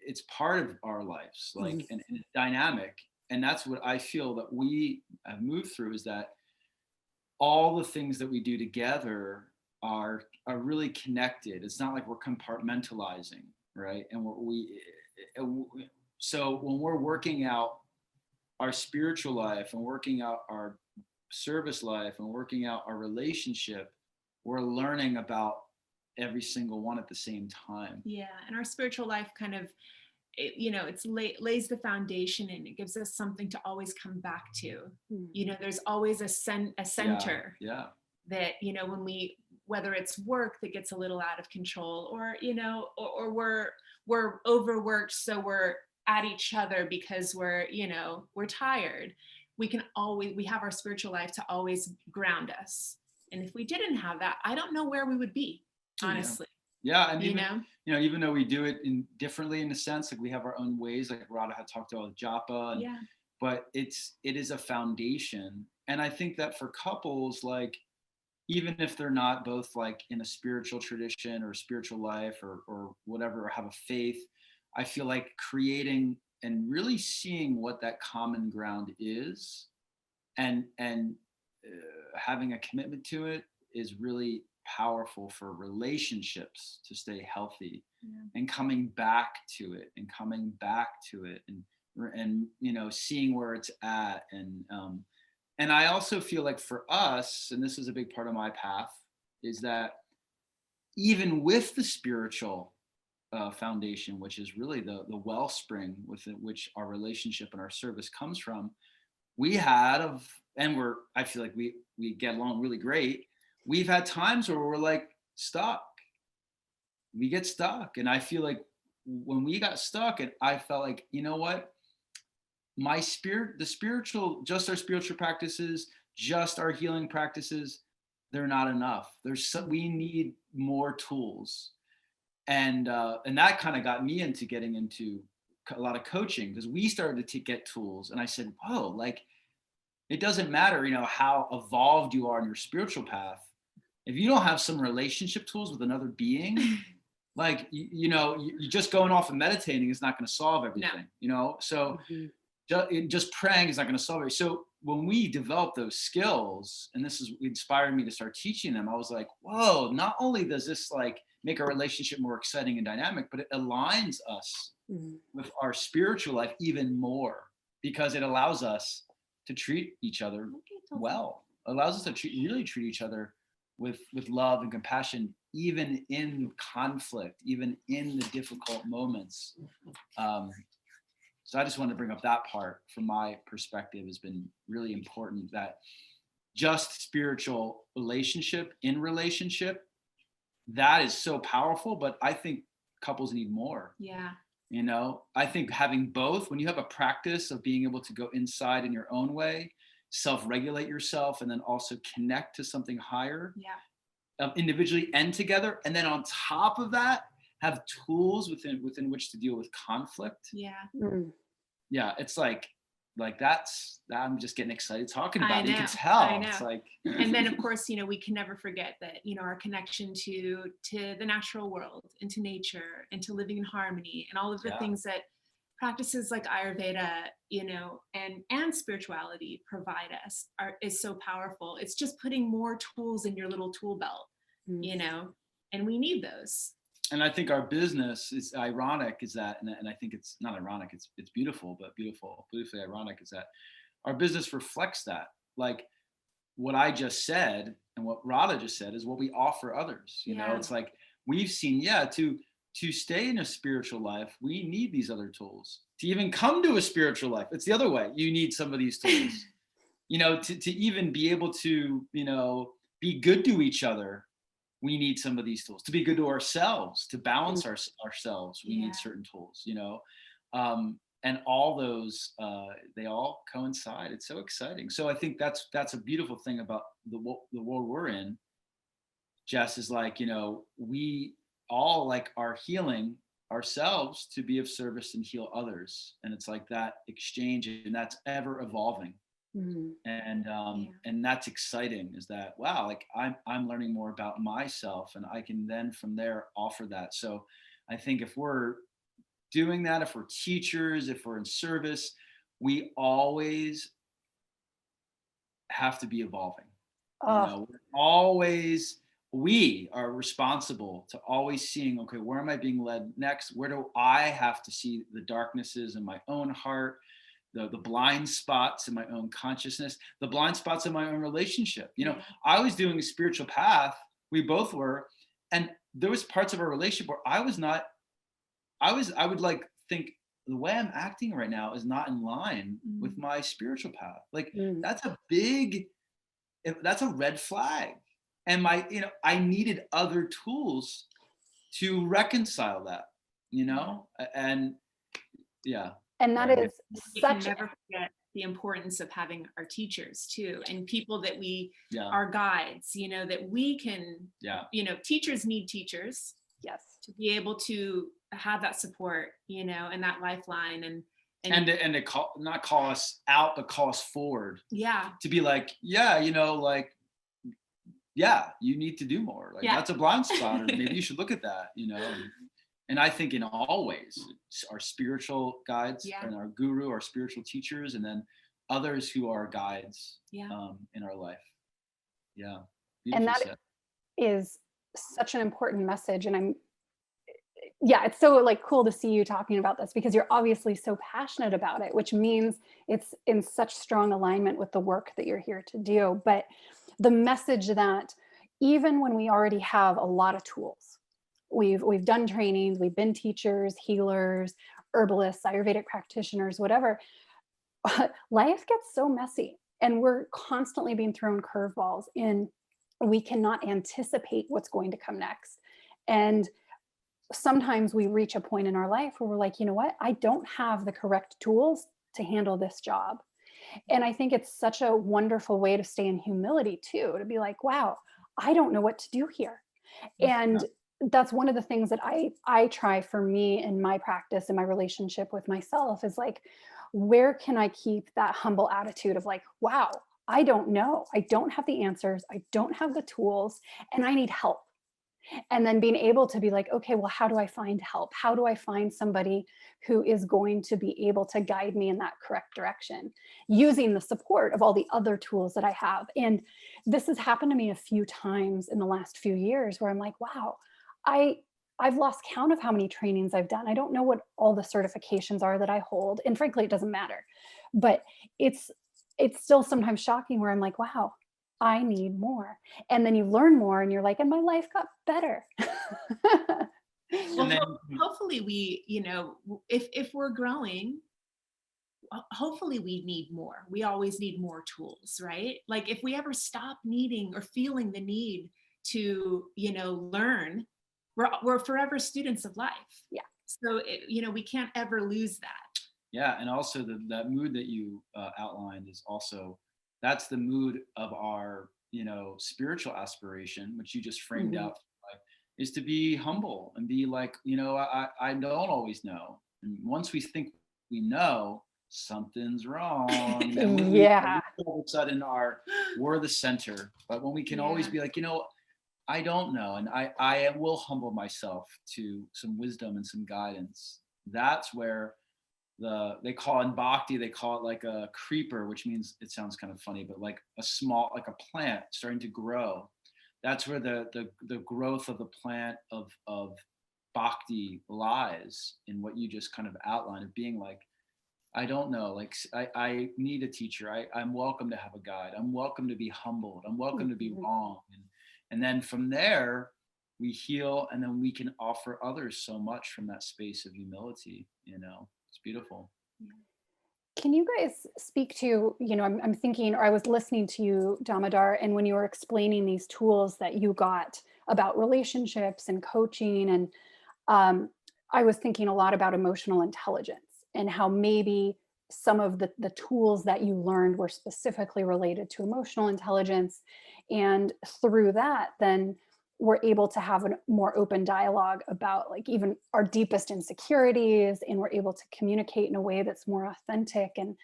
it's part of our lives, like, and it's dynamic. And that's what I feel that we have moved through, is that all the things that we do together are really connected. It's not like we're compartmentalizing, right? And so when we're working out our spiritual life and working out our service life and working out our relationship, we're learning about every single one at the same time. Yeah, and our spiritual life kind of, lays the foundation, and it gives us something to always come back to. There's always a center. Yeah. That when whether it's work that gets a little out of control, or or we're overworked, so we're at each other because we're tired. We have our spiritual life to always ground us. And if we didn't have that, I don't know where we would be, honestly. Yeah, and even though we do it differently in a sense, like we have our own ways, like Radha had talked about japa, but it is a foundation. And I think that for couples, like, even if they're not both like in a spiritual tradition or spiritual life or whatever, or have a faith, I feel like creating and really seeing what that common ground is, and having a commitment to it is really powerful for relationships to stay healthy, and coming back to it and seeing where it's at. And I also feel like for us, and this is a big part of my path, is that even with the spiritual foundation, which is really the wellspring within which our relationship and our service comes from, I feel like we get along really great. We've had times where we're like stuck. We get stuck. And I feel like when we got stuck, and I felt like, you know what? Our spiritual practices, just our healing practices, they're not enough. We need more tools. And that kind of got me into getting into a lot of coaching, because we started to get tools. And I said, whoa, like, it doesn't matter, how evolved you are in your spiritual path. If you don't have some relationship tools with another being, like, you just going off and meditating is not going to solve everything, So just praying is not going to solve it. So when we develop those skills, and this is inspired me to start teaching them, I was like, whoa, not only does this like make our relationship more exciting and dynamic, but it aligns us with our spiritual life even more, because it allows us to treat each other well. It allows us to really treat each other with love and compassion, even in conflict, even in the difficult moments. So I just wanted to bring up that part from my perspective has been really important, that just spiritual relationship, that is so powerful, but I think couples need more. Yeah. I think having both, when you have a practice of being able to go inside in your own way, self-regulate yourself, and then also connect to something higher, individually and together. And then on top of that, have tools within which to deal with conflict. Yeah. Yeah. It's like I'm just getting excited talking about it. You can tell. I know. It's like, and then of course, we can never forget that, our connection to the natural world, and to nature, and to living in harmony, and all of the things that practices like Ayurveda, and spirituality provide us is so powerful. It's just putting more tools in your little tool belt, and we need those. And I think our business is ironic, is that, and I think it's not ironic, it's beautiful, but beautifully ironic, is that our business reflects that. Like what I just said and what Radha just said is what we offer others. It's like we've seen, to stay in a spiritual life, we need these other tools. To even come to a spiritual life, it's the other way. You need some of these tools, to even be able to, be good to each other. We need some of these tools. To be good to ourselves, to balance ourselves, we need certain tools, and all those, they all coincide. It's so exciting. So I think that's a beautiful thing about the world we're in, Jess, is like, we all like are healing ourselves to be of service and heal others. And it's like that exchange, and that's ever evolving. And that's exciting, is that, wow, like I'm learning more about myself, and I can then from there offer that. So I think if we're doing that, if we're teachers, if we're in service, we always have to be evolving. We are responsible to always seeing, okay, where am I being led next? Where do I have to see the darknesses in my own heart, the blind spots in my own consciousness, the blind spots in my own relationship? I was doing a spiritual path, we both were, and there was parts of our relationship where I would like think the way I'm acting right now is not in line with my spiritual path. Like that's a red flag. And I needed other tools to reconcile that, and yeah. And that is we can never forget the importance of having our teachers too, and people that are guides, that we can, teachers need teachers. Yes. To be able to have that support, and that lifeline, and to not call us out, but call us forward. Yeah. To be like, yeah, you need to do more. Like, Yeah. that's a blind spot, or maybe you should look at that, you know. And I think in all ways, our spiritual guides Yeah. and our guru, our spiritual teachers, and then others who are guides in our life. Yeah. And Beautifully that said. is such an important message. And yeah, it's so like cool to see you talking about this, because you're obviously so passionate about it, which means it's in such strong alignment with the work that you're here to do. But the message that even when we already have a lot of tools, we've done trainings, we've been teachers, healers, herbalists, Ayurvedic practitioners, whatever, life gets so messy and we're constantly being thrown curveballs, and we cannot anticipate what's going to come next. And sometimes we reach a point in our life where we're like, you know what? I don't have the correct tools to handle this job. And I think it's such a wonderful way to stay in humility too, to be like, wow, I don't know what to do here. And that's one of the things that I try for me in my practice and my relationship with myself is like, where can I keep that humble attitude of like, wow, I don't know. I don't have the answers. I don't have the tools, and I need help. And then being able to be like, okay, well, how do I find help? How do I find somebody who is going to be able to guide me in that correct direction, using the support of all the other tools that I have? And this has happened to me a few times in the last few years where I'm like, wow, I've lost count of how many trainings I've done. I don't know what all the certifications are that I hold. And frankly, it doesn't matter. But it's still sometimes shocking where I'm like, wow, I need more. And then you learn more and you're like, and my life got better. Well, And then, hopefully we, you know, if we're growing, hopefully we need more. We always need more tools, right? Like if we ever stop needing or feeling the need to, you know, learn, we're forever students of life. Yeah. So, you know, we can't ever lose that. yeah, and also that mood that you outlined is also, that's the mood of our, you know, spiritual aspiration, which you just framed Mhm. out, like, is to be humble and be like, you know, I don't always know. And once we think we know, something's wrong. And Yeah. all of a sudden we're the center. But when we can always Yeah. be like, you know, I don't know, and I will humble myself to some wisdom and some guidance. That's where they call in Bhakti, they call it like a creeper, which means, it sounds kind of funny, but like a small, like a plant starting to grow. That's where the growth of the plant of Bhakti lies, in what you just kind of outlined, of being like, I don't know, like I need a teacher. I'm welcome to have a guide. I'm welcome to be humbled. I'm welcome to be Mhm. wrong. And then from there, we heal, and then we can offer others so much from that space of humility, you know. It's beautiful. Can you guys speak to, you know, I'm thinking, or I was listening to you, Damodar, and when you were explaining these tools that you got about relationships and coaching, and um, I was thinking a lot about emotional intelligence and how maybe some of the tools that you learned were specifically related to emotional intelligence. And through that, then we're able to have a more open dialogue about like even our deepest insecurities, and we're able to communicate in a way that's more authentic and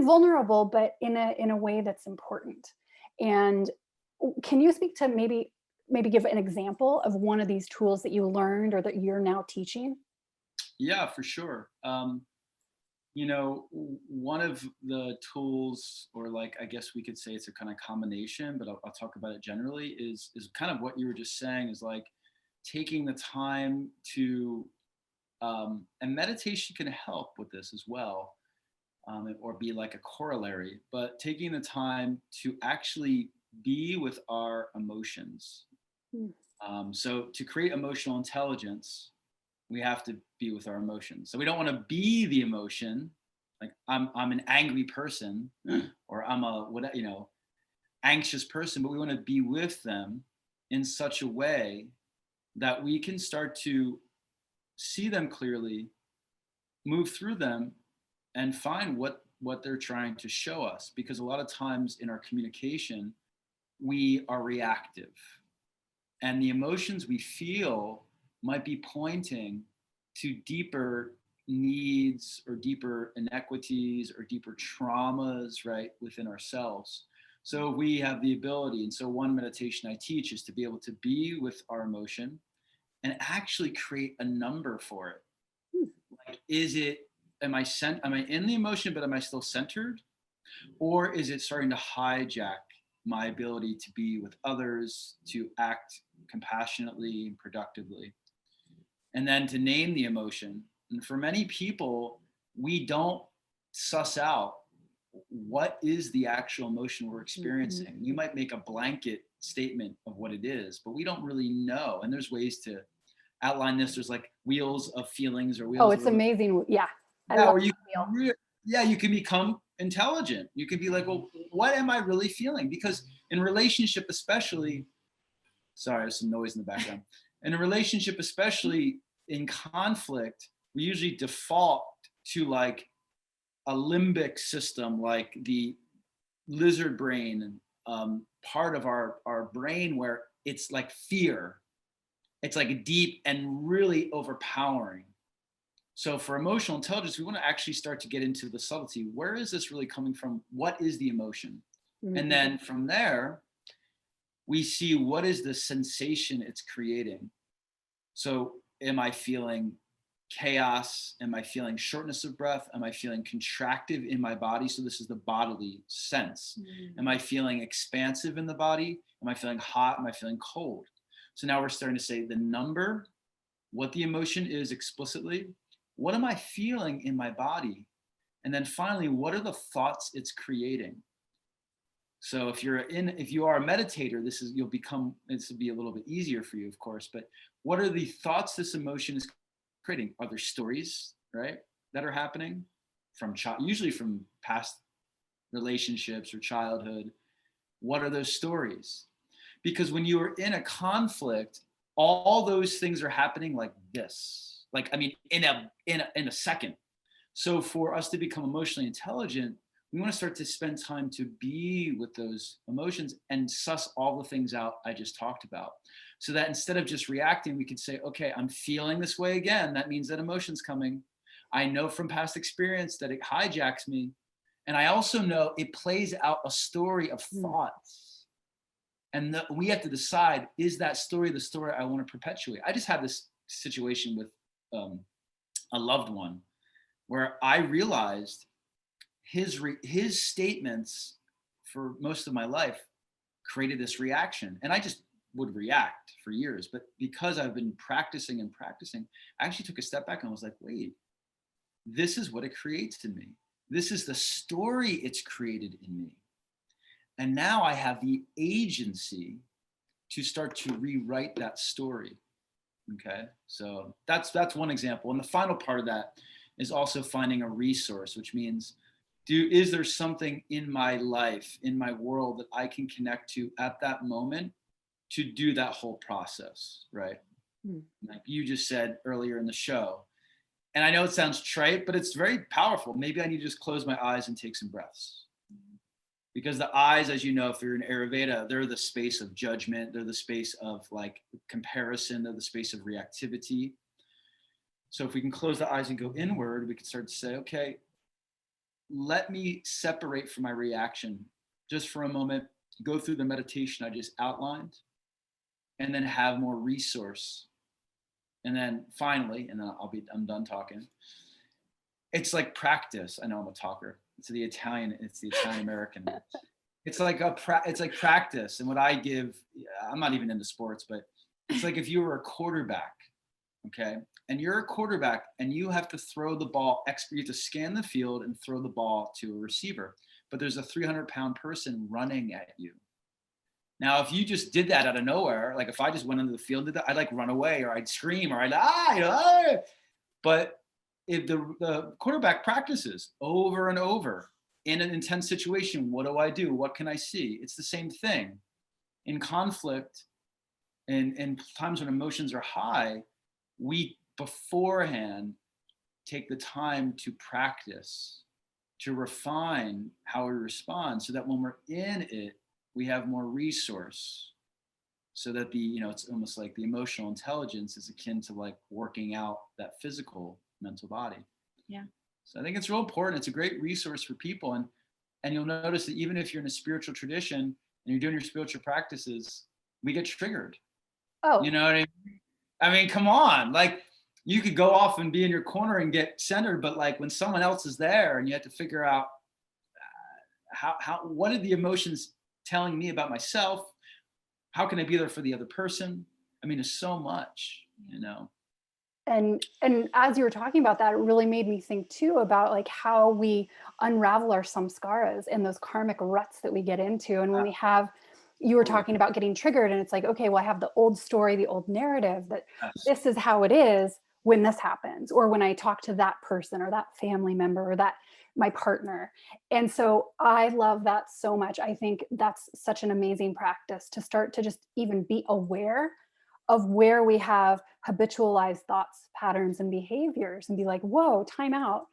vulnerable, but in a way that's important. And can you speak to maybe give an example of one of these tools that you learned or that you're now teaching? Yeah, for sure. You know, one of the tools, or like, I guess we could say it's a kind of combination, but I'll talk about it generally, is kind of what you were just saying, is like taking the time to, and meditation can help with this as well, or be like a corollary, but taking the time to actually be with our emotions. Mm. So to create emotional intelligence, we have to be with our emotions. So we don't want to be the emotion, like I'm an angry person, or I'm a what, you know, anxious person, but we want to be with them in such a way that we can start to see them clearly, move through them, and find what they're trying to show us. Because a lot of times in our communication, we are reactive, and the emotions we feel might be pointing to deeper needs, or deeper inequities, or deeper traumas, right, within ourselves. So we have the ability, and so one meditation I teach is to be able to be with our emotion and actually create a number for it. Like, am I in the emotion, but am I still centered? Or is it starting to hijack my ability to be with others, to act compassionately and productively? And then to name the emotion. And for many people, we don't suss out what is the actual emotion we're experiencing. You might make a blanket statement of what it is, but we don't really know. And there's ways to outline this. There's like wheels of feelings or wheels. Oh, it's amazing. Yeah. I Yeah, love or you, that wheel. yeah, you can become intelligent. You can be like, well, what am I really feeling? Because in relationship, especially, sorry, there's some noise in the background. In a relationship, especially in conflict, we usually default to like a limbic system, like the lizard brain, part of our brain where it's like fear. It's like deep and really overpowering. So for emotional intelligence, we want to actually start to get into the subtlety. Where is this really coming from? What is the emotion? And then from there, we see what is the sensation it's creating. So am I feeling chaos? Am I feeling shortness of breath? Am I feeling contractive in my body? So this is the bodily sense. Am I feeling expansive in the body? Am I feeling hot? Am I feeling cold? So now we're starting to say the number, what the emotion is explicitly, what am I feeling in my body? And then finally, what are the thoughts it's creating? So if you are a meditator, this will be a little bit easier for you, of course, but what are the thoughts this emotion is creating? Are there stories, right, that are happening usually from past relationships or childhood? What are those stories? Because when you are in a conflict, all those things are happening like this, like, I mean, in a second. So for us to become emotionally intelligent, we want to start to spend time to be with those emotions and suss all the things out I just talked about. So that instead of just reacting, we could say, okay, I'm feeling this way again. That means that emotion's coming. I know from past experience that it hijacks me. And I also know it plays out a story of thoughts. And we have to decide, is that story the story I want to perpetuate? I just had this situation with a loved one where I realized his statements for most of my life created this reaction. And I just would react for years. But because I've been practicing, I actually took a step back and was like, wait, this is what it creates in me. This is the story it's created in me. And now I have the agency to start to rewrite that story. Okay, so that's one example. And the final part of that is also finding a resource, which means, is there something in my life, in my world, that I can connect to at that moment to do that whole process, right? Like you just said earlier in the show. And I know it sounds trite, but it's very powerful. Maybe I need to just close my eyes and take some breaths. Because the eyes, as you know, if you're in Ayurveda, they're the space of judgment. They're the space of like comparison. They're the space of reactivity. So if we can close the eyes and go inward, we can start to say, okay, let me separate from my reaction just for a moment, go through the meditation I just outlined, and then have more resource. And then finally, and then I'm done talking. It's like practice. I know I'm a talker. It's the Italian American. It's like practice. And what I give, I'm not even into sports, but it's like if you were a quarterback, okay? And you're a quarterback and you have to throw the ball, you have to scan the field and throw the ball to a receiver, but there's a 300-pound person running at you. Now, if you just did that out of nowhere, like if I just went into the field and did that, I'd like run away or I'd scream or I'd, But if the quarterback practices over and over in an intense situation, what do I do? What can I see? It's the same thing. In conflict and times when emotions are high, we beforehand take the time to practice, to refine how we respond so that when we're in it, we have more resource. So that it's almost like the emotional intelligence is akin to like working out that physical mental body. Yeah. So I think it's real important. It's a great resource for people. And you'll notice that even if you're in a spiritual tradition and you're doing your spiritual practices, we get triggered. Oh, You know what I mean? I mean, come on. Like, you could go off and be in your corner and get centered, but like when someone else is there and you have to figure out what are the emotions telling me about myself? How can I be there for the other person? I mean, there's so much, you know. and as you were talking about that, it really made me think too about like how we unravel our samskaras and those karmic ruts that we get into. And when we have, you were talking about getting triggered, and it's like, okay, well, I have the old story, the old narrative that this is how it is when this happens, or when I talk to that person or that family member or that my partner. And so I love that so much. I think that's such an amazing practice to start to just even be aware of where we have habitualized thoughts, patterns, and behaviors, and be like, whoa, time out.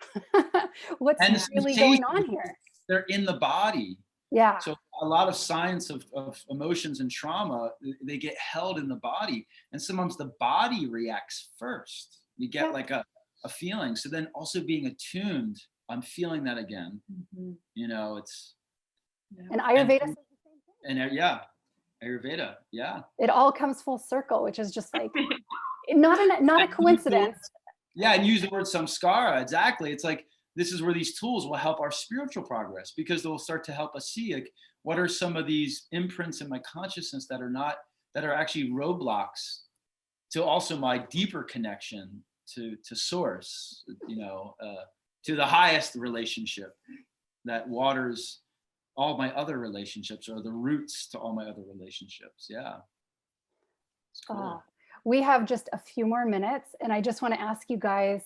What's really going on here? They're in the body. Yeah. So a lot of science of emotions and trauma, they get held in the body. And sometimes the body reacts first. You get like a feeling. So then also being attuned, I'm feeling that again. You know, it's. And Ayurveda. Ayurveda, yeah. It all comes full circle, which is just like not a coincidence. Yeah, and use the word samskara, exactly. It's like, this is where these tools will help our spiritual progress, because they'll start to help us see like what are some of these imprints in my consciousness that are actually roadblocks to also my deeper connection to source, you know, to the highest relationship that waters all my other relationships, or the roots to all my other relationships. Yeah. It's cool. We have just a few more minutes, and I just want to ask you guys,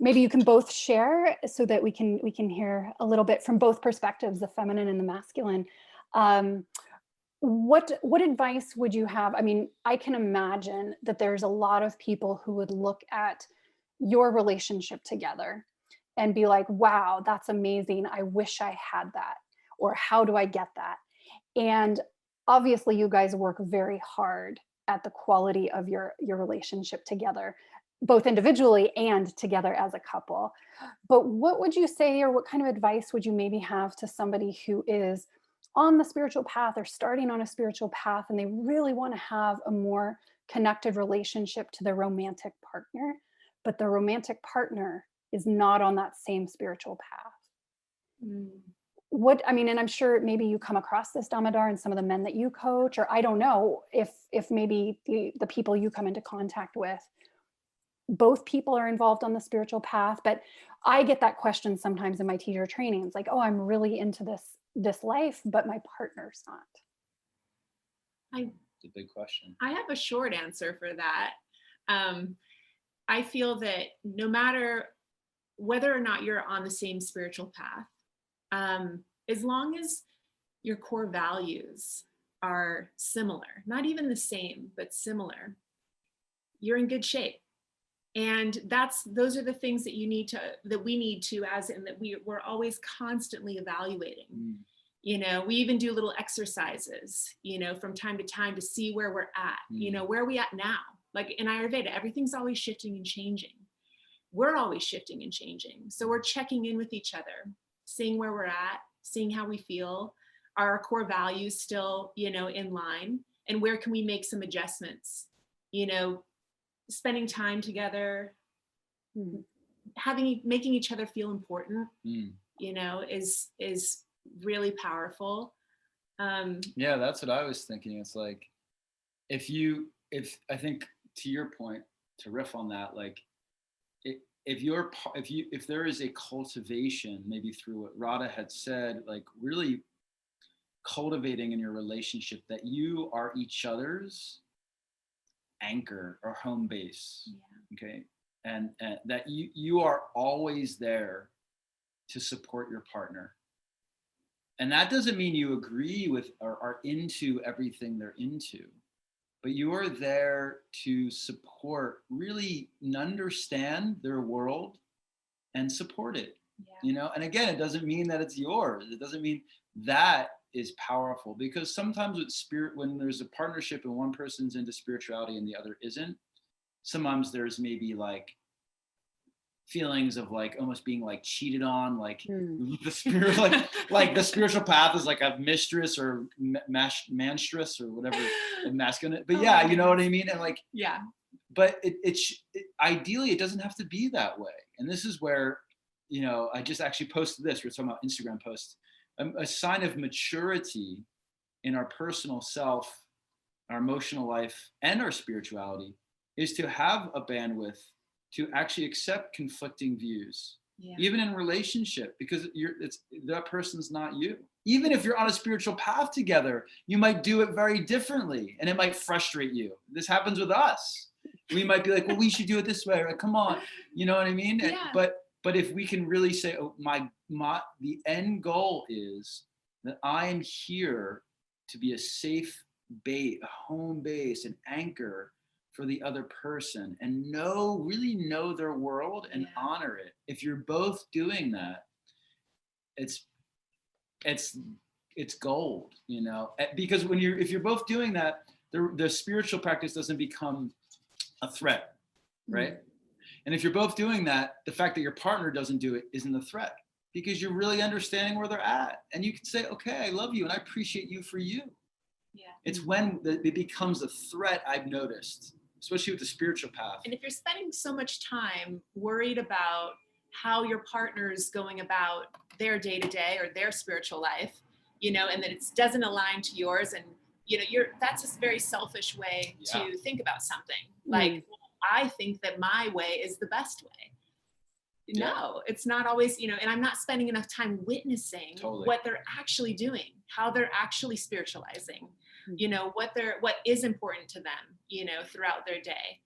maybe you can both share so that we can hear a little bit from both perspectives, the feminine and the masculine. What advice would you have? I mean, I can imagine that there's a lot of people who would look at your relationship together and be like, wow, that's amazing. I wish I had that. Or how do I get that? And obviously you guys work very hard at the quality of your relationship together, both individually and together as a couple. But what would you say, or what kind of advice would you maybe have to somebody who is on the spiritual path or starting on a spiritual path, and they really want to have a more connected relationship to their romantic partner, but the romantic partner is not on that same spiritual path? What, I mean, and I'm sure maybe you come across this, Damodar, and some of the men that you coach, or I don't know if maybe the people you come into contact with, both people are involved on the spiritual path. But I get that question sometimes in my teacher trainings, like, oh, I'm really into this life, but my partner's not. It's a big question. I have a short answer for that. I feel that no matter whether or not you're on the same spiritual path, as long as your core values are similar, not even the same, but similar, you're in good shape. And those are the things that we need to, as in that we're always constantly evaluating. You know, we even do little exercises, you know, from time to time to see where we're at, you know, where are we at now? Like in Ayurveda, everything's always shifting and changing. We're always shifting and changing. So we're checking in with each other, seeing where we're at, seeing how we feel. Are our core values still, you know, in line? And where can we make some adjustments? You know, spending time together, making each other feel important, you know, is really powerful. Yeah, that's what I was thinking. It's like, if I think to your point, to riff on that, like, if there is a cultivation, maybe through what Radha had said, like really cultivating in your relationship that you are each other's anchor or home base, okay, and that you are always there to support your partner. And that doesn't mean you agree with or are into everything they're into, but you are there to support, really understand their world and support it, you know? And again, it doesn't mean that it's yours. It doesn't mean that is powerful, because sometimes with spirit, when there's a partnership and one person's into spirituality and the other isn't, sometimes there's maybe like feelings of like almost being like cheated on, like Mm. the spirit, like the spiritual path is like a mistress or manstress or whatever, masculine. But yeah, you know what I mean. And like, Yeah. but ideally it doesn't have to be that way. And this is where, you know, I just actually posted this. We're talking about Instagram posts. A sign of maturity in our personal self, our emotional life, and our spirituality is to have a bandwidth to actually accept conflicting views, even in relationship, because that person's not you. Even if you're on a spiritual path together, you might do it very differently, and it might frustrate you. This happens with us. We might be like, well, we should do it this way. Like, come on, you know what I mean? Yeah. But if we can really say, oh, the end goal is that I am here to be a safe base, a home base, an anchor for the other person, and really know their world and honor it. If you're both doing that, it's gold, you know, because if you're both doing that, the spiritual practice doesn't become a threat, right? Mm-hmm. And if you're both doing that, the fact that your partner doesn't do it isn't a threat, because you're really understanding where they're at, and you can say, okay, I love you and I appreciate you for you. Yeah. It's when it becomes a threat, I've noticed, especially with the spiritual path. And if you're spending so much time worried about how your partner's going about their day-to-day or their spiritual life, you know, and that it doesn't align to yours, and you know, that's a very selfish way to think about something. Like, well, I think that my way is the best way. No, it's not always, you know, and I'm not spending enough time witnessing what they're actually doing, how they're actually spiritualizing, you know, what is important to them, you know, throughout their day.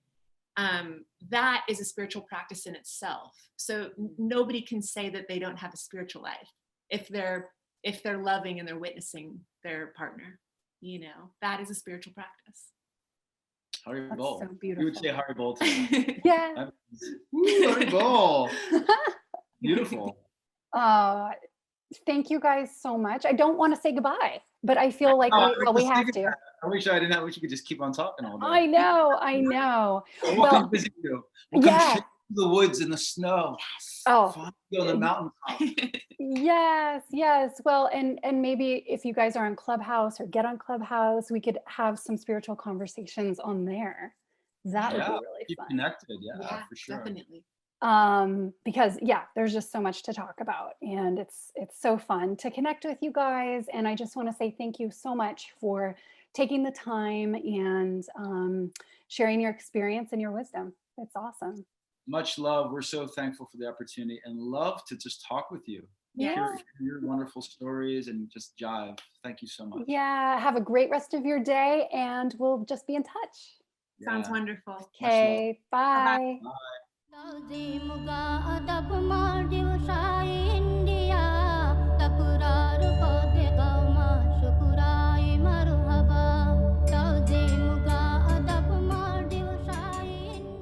That is a spiritual practice in itself. So nobody can say that they don't have a spiritual life if they're loving and they're witnessing their partner, you know. That is a spiritual practice. Haribol. So beautiful. You would say Haribol too. Yeah. Haribol. Beautiful. Thank you guys so much. I don't want to say goodbye, but I feel like we have to. I wish I didn't. I wish you could just keep on talking all day. I know. We'll visit you. We'll come to the woods in the snow. Yes. Oh, on the mountaintop. Yes. Well, and maybe if you guys are on Clubhouse or get on Clubhouse, we could have some spiritual conversations on there. That would be really keep fun. Connected, for sure. Definitely. Because there's just so much to talk about, and it's so fun to connect with you guys. And I just want to say thank you so much for taking the time and sharing your experience and your wisdom. It's awesome. Much love. We're so thankful for the opportunity and love to just talk with you. Yeah. Hear your wonderful stories and just jive. Thank you so much. Yeah. Have a great rest of your day, and we'll just be in touch. Sounds wonderful. Okay. Bye. Bye.